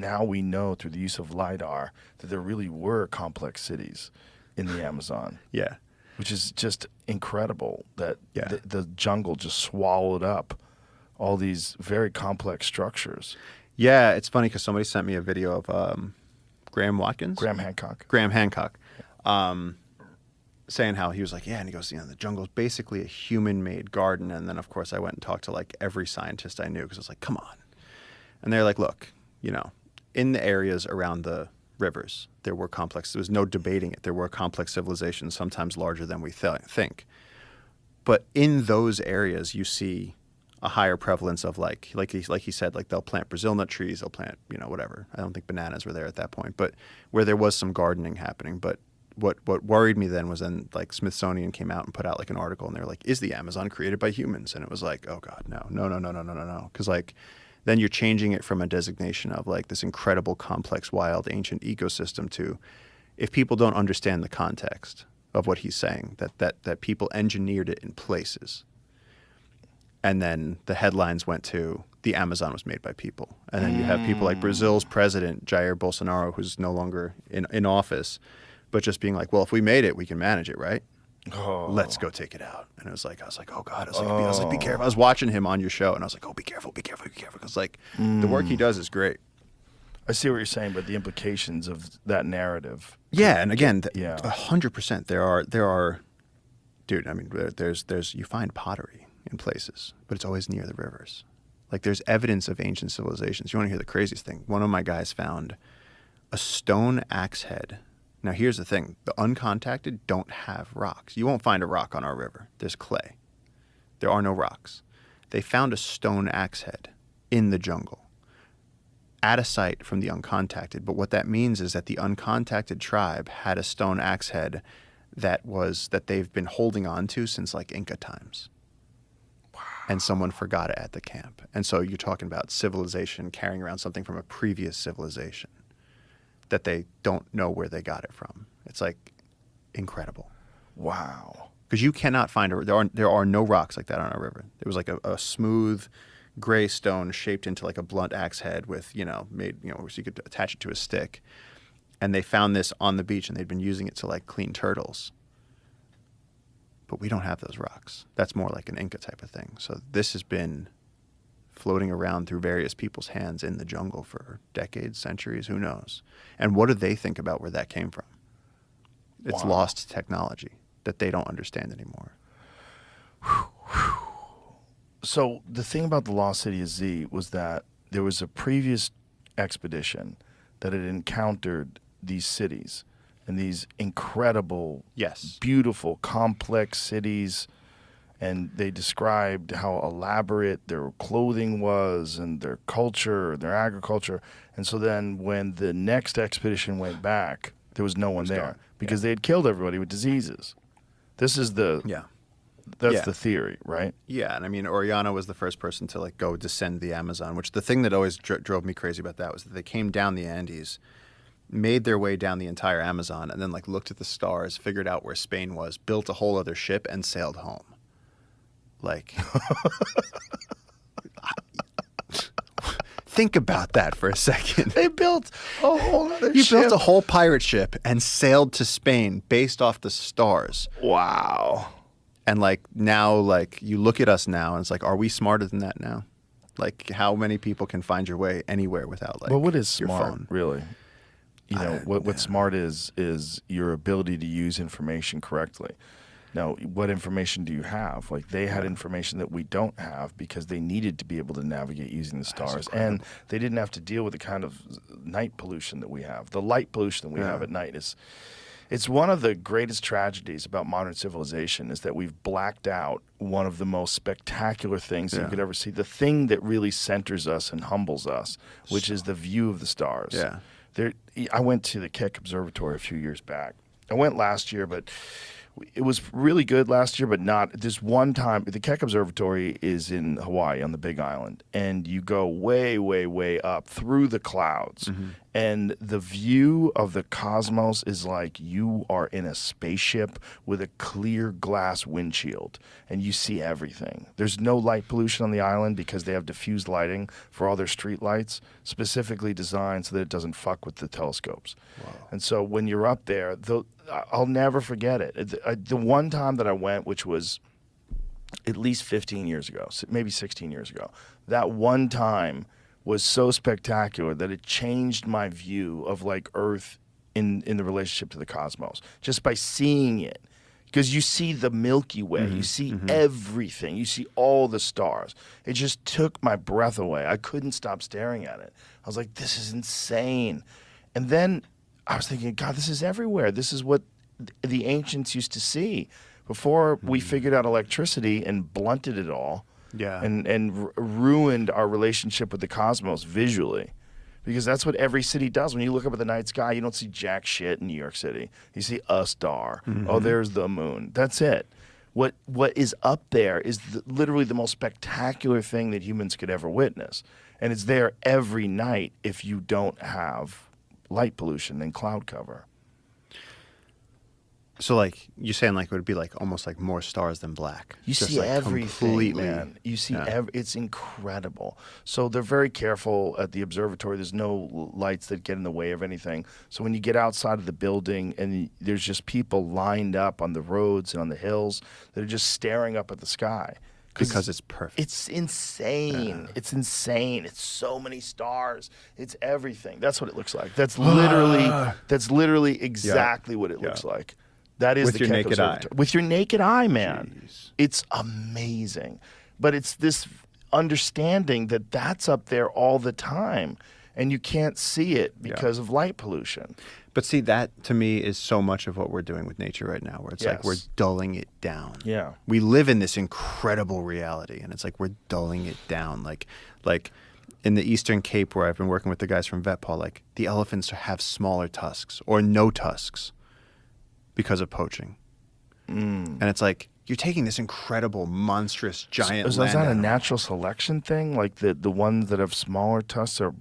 now we know through the use of LiDAR that there really were complex cities in the Amazon. Yeah. Which is just incredible that Yeah. the jungle just swallowed up all these very complex structures. Yeah, it's funny because somebody sent me a video of Graham Watkins? Graham Hancock. Graham Hancock. Saying how he was like, yeah, and he goes, the jungle is basically a human-made garden. And then, of course, I went and talked to like every scientist I knew because I was like, come on. And they're like, look, in the areas around the rivers, there were complex, there was no debating it. There were complex civilizations, sometimes larger than we think. But in those areas, you see a higher prevalence of like he said, like they'll plant Brazil nut trees, they'll plant, whatever. I don't think bananas were there at that point, but where there was some gardening happening. But what worried me then was like Smithsonian came out and put out like an article and they were like, is the Amazon created by humans? And it was like, oh God, no. Because like then you're changing it from a designation of like this incredible, complex, wild, ancient ecosystem to, if people don't understand the context of what he's saying, that people engineered it in places. And then the headlines went to the Amazon was made by people. And then you have people like Brazil's president, Jair Bolsonaro, who's no longer in office, but just being like, well, if we made it, we can manage it, right? Oh. Let's go take it out. And I was like, oh God. I was like, be careful. I was watching him on your show and I was like, oh, be careful. Because like the work he does is great. I see what you're saying, but the implications of that narrative. Yeah, and again, 100%. There are, dude. I mean, there's you find pottery in places, but it's always near the rivers. Like there's evidence of ancient civilizations. You want to hear the craziest thing? One of my guys found a stone axe head. Now here's the thing: the uncontacted don't have rocks. You won't find a rock on our river. There's clay. There are no rocks. They found a stone axe head in the jungle, at a site from the uncontacted. But what that means is that the uncontacted tribe had a stone axe head that they've been holding on to since like Inca times. Wow. And someone forgot it at the camp. And so you're talking about civilization carrying around something from a previous civilization that they don't know where they got it from. It's like incredible. Wow. Because you cannot find there are no rocks like that on our river. It was like a smooth gray stone shaped into like a blunt axe head with, made, so you could attach it to a stick. And they found this on the beach and they'd been using it to like clean turtles. But we don't have those rocks. That's more like an Inca type of thing. So this has been floating around through various people's hands in the jungle for decades, centuries, who knows? And what do they think about where that came from? It's lost technology that they don't understand anymore. So the thing about the Lost City of Z was that there was a previous expedition that had encountered these cities and these incredible, beautiful, complex cities. And they described how elaborate their clothing was and their culture, their agriculture. And so then when the next expedition went back, there was no one there because they had killed everybody with diseases. This is the the theory, right? Yeah, and I mean, Orellana was the first person to like go descend the Amazon, which the thing that always drove me crazy about that was that they came down the Andes, made their way down the entire Amazon, and then like looked at the stars, figured out where Spain was, built a whole other ship, and sailed home. Like, think about that for a second. They built a whole other ship. You built a whole pirate ship and sailed to Spain based off the stars. Wow. And like now, like you look at us now and it's like, are we smarter than that now? Like how many people can find your way anywhere without like what is your smart, phone? Really? What smart is your ability to use information correctly. Now, what information do you have? Like they had information that we don't have because they needed to be able to navigate using the stars. And they didn't have to deal with the kind of night pollution that we have. The light pollution that we have at night it's one of the greatest tragedies about modern civilization is that we've blacked out one of the most spectacular things that you could ever see. The thing that really centers us and humbles us, which is the view of the stars. Yeah. I went to the Keck Observatory a few years back. I went last year, but it was really good last year, but not this one time. The Keck Observatory is in Hawaii on the Big Island, and you go way, way, way up through the clouds, And the view of the cosmos is like you are in a spaceship with a clear glass windshield and you see everything. There's no light pollution on the island because they have diffused lighting for all their street lights, specifically designed so that it doesn't fuck with the telescopes. Wow. And so when you're up there, I'll never forget it. The one time that I went, which was at least 15 years ago, maybe 16 years ago, that one time was so spectacular that it changed my view of like Earth in the relationship to the cosmos just by seeing it. Because you see the Milky Way, you see everything, you see all the stars. It just took my breath away. I couldn't stop staring at it. I was like, this is insane. And then I was thinking, God, this is everywhere. This is what the ancients used to see before we figured out electricity and blunted it all. Yeah. And ruined our relationship with the cosmos visually. Because that's what every city does. When you look up at the night sky, you don't see jack shit in New York City. You see a star. Oh, there's the moon. That's it. What is up there is literally the most spectacular thing that humans could ever witness. And it's there every night if you don't have light pollution and cloud cover. So, like, you're saying, like, it would be, like, almost like more stars than black. You Just, see like, everything, completely, man. You see, yeah. it's incredible. So they're very careful at the observatory. There's no lights that get in the way of anything. So when you get outside of the building and there's just people lined up on the roads and on the hills that are just staring up at the sky. Because it's perfect. It's insane. Yeah. It's insane. It's so many stars. It's everything. That's what it looks like. That's literally exactly what it looks like. That is With the your Keck naked eye. Observatory. With your naked eye, man. Jeez. It's amazing. But it's this understanding that that's up there all the time, and you can't see it because of light pollution. But see, that to me is so much of what we're doing with nature right now, where it's like we're Yes. dulling it down. Yeah. We live in this incredible reality, and it's like we're dulling it down. Like in the Eastern Cape, where I've been working with the guys from VetPaw, like the elephants have smaller tusks or no tusks because of poaching. And it's like you're taking this incredible, monstrous, giant So is land that a animal. natural selection thing? Like the ones that have smaller tusks are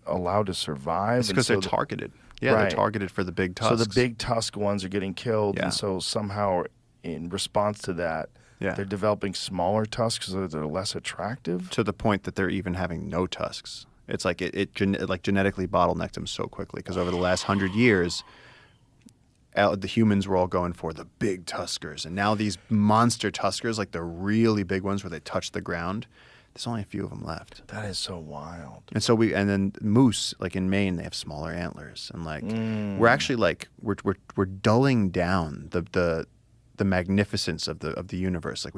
allowed to survive? It's and because so they're targeted. Yeah, Right. they're targeted for the big tusks. So the big tusk ones are getting killed, Yeah. and so somehow in response to that, Yeah. they're developing smaller tusks so that they're less attractive? to the point that they're even having no tusks. It's like it genetically bottlenecked them so quickly because over the last 100 years, the humans were all going for the big tuskers, and now these monster tuskers, like the really big ones where they touch the ground, there's only a few of them left. That is so wild. And so and then moose, like in Maine, they have smaller antlers, and like we're actually like we're dulling down the magnificence of the universe. Like